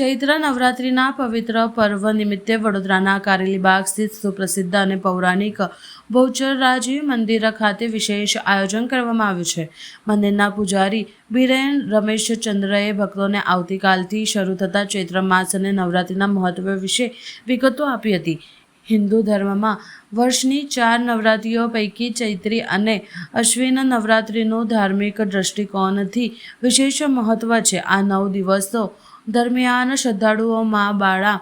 ચૈત્ર નવરાત્રિના પવિત્ર પર્વ નિમિત્તે વડોદરાના કારેલીબાગ સ્થિત સુપ્રસિદ્ધ અને પૌરાણિક બહુચરાજી મંદિર ખાતે વિશેષ આયોજન કરવામાં આવ્યું છે. મંદિરના પૂજારી બિરેન રમેશચંદ્રએ ભક્તોને આવતીકાલથી શરૂ થતા ચૈત્ર માસ અને નવરાત્રિના મહત્વ વિશે વિગતો આપી હતી. હિન્દુ ધર્મમાં વર્ષની 4 નવરાત્રિઓ પૈકી ચૈત્રી અને અશ્વિન નવરાત્રિનું ધાર્મિક દૃષ્ટિકોણથી વિશેષ મહત્વ છે. આ 9 દિવસો દરમિયાન શ્રદ્ધાળુઓ મા બાળા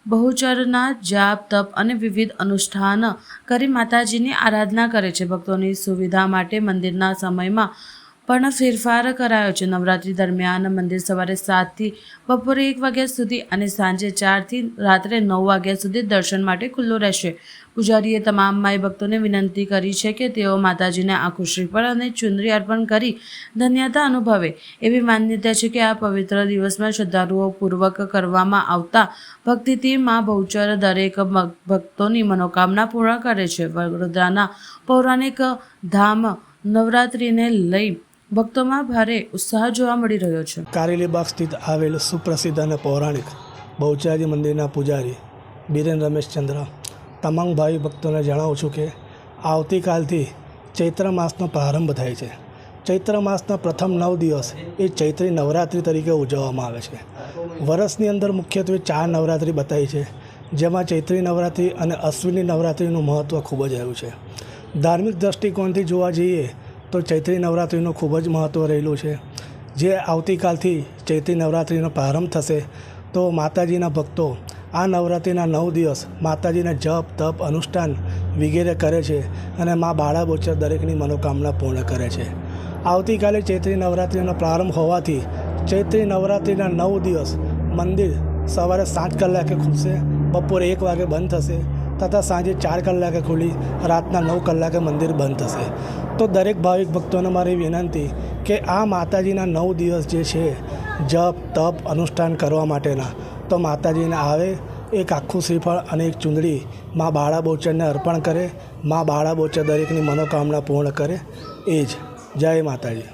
બહુચરના જાપ તપ અને વિવિધ અનુષ્ઠાન કરી માતાજીની આરાધના કરે છે. ભક્તોની સુવિધા માટે મંદિરના સમયમાં પણ ફેરફાર કરાયો છે. નવરાત્રિ દરમિયાન મંદિર સવારે 7 થી બપોરે 1 વાગ્યા સુધી અને સાંજે 4 થી રાત્રે 9 વાગ્યા સુધી દર્શન માટે ખુલ્લું રહેશે. પૂજારીએ તમામ માઈ ભક્તોને વિનંતી કરી છે કે તેઓ માતાજીને આખું શ્રીફળ અને ચુંદડી અર્પણ કરી ધન્યતા અનુભવે. એવી માન્યતા છે કે આ પવિત્ર દિવસમાં શ્રદ્ધાળુઓ પૂર્વક કરવામાં આવતા ભક્તિથી મા બહુચર દરેક ભક્તોની મનોકામના પૂર્ણ કરે છે. વડોદરાના પૌરાણિક ધામ નવરાત્રિને લઈ ભક્તોમાં ભારે ઉત્સાહ જોવા મળી રહ્યો છે. કારેલીબાગ સ્થિત આવેલ સુપ્રસિદ્ધ અને પૌરાણિક બહુચરાજી મંદિરના પૂજારી બિરેન રમેશચંદ્ર તમામ ભાવિ ભક્તોને જણાવું છું કે આવતીકાલથી ચૈત્ર માસનો પ્રારંભ થાય છે. ચૈત્ર માસના પ્રથમ 9 દિવસ એ ચૈત્રી નવરાત્રિ તરીકે ઉજવવામાં આવે છે. વર્ષની અંદર મુખ્યત્વે 4 નવરાત્રિ બતાવી છે, જેમાં ચૈત્રી નવરાત્રિ અને અશ્વિની નવરાત્રિનું મહત્ત્વ ખૂબ જ રહ્યું છે. ધાર્મિક દૃષ્ટિકોણથી જોવા જઈએ તો ચૈત્રી નવરાત્રિનું ખૂબ જ મહત્ત્વ રહેલું છે. જે આવતીકાલથી ચૈત્રી નવરાત્રિનો પ્રારંભ થશે તો માતાજીના ભક્તો આ નવરાત્રિના 9 દિવસ માતાજીના જપ તપ અનુષ્ઠાન વગેરે કરે છે અને મા બાળા બહુચર દરેકની મનોકામના પૂર્ણ કરે છે. આવતીકાલે ચૈત્રી નવરાત્રિનો પ્રારંભ હોવાથી ચૈત્રી નવરાત્રિના 9 દિવસ મંદિર સવારે 7 કલાકે ખુલશે, બપોરે 1 વાગે બંધ થશે તથા સાંજે 4 કલાકે ખુલી રાતના 9 કલાકે મંદિર બંધ થશે. તો દરેક ભાવિક ભક્તોને મારી વિનંતી કે આ માતાજીના 9 દિવસ જે છે જપ તપ અનુષ્ઠાન કરવા માટેના, તો માતાજીને આવે એક આખું શ્રીફળ અને એક ચુંદડી મા બાળા બહુચરને અર્પણ કરે. મા બાળા બહુચર દરેકની મનોકામના પૂર્ણ કરે. એ જ જય માતાજી.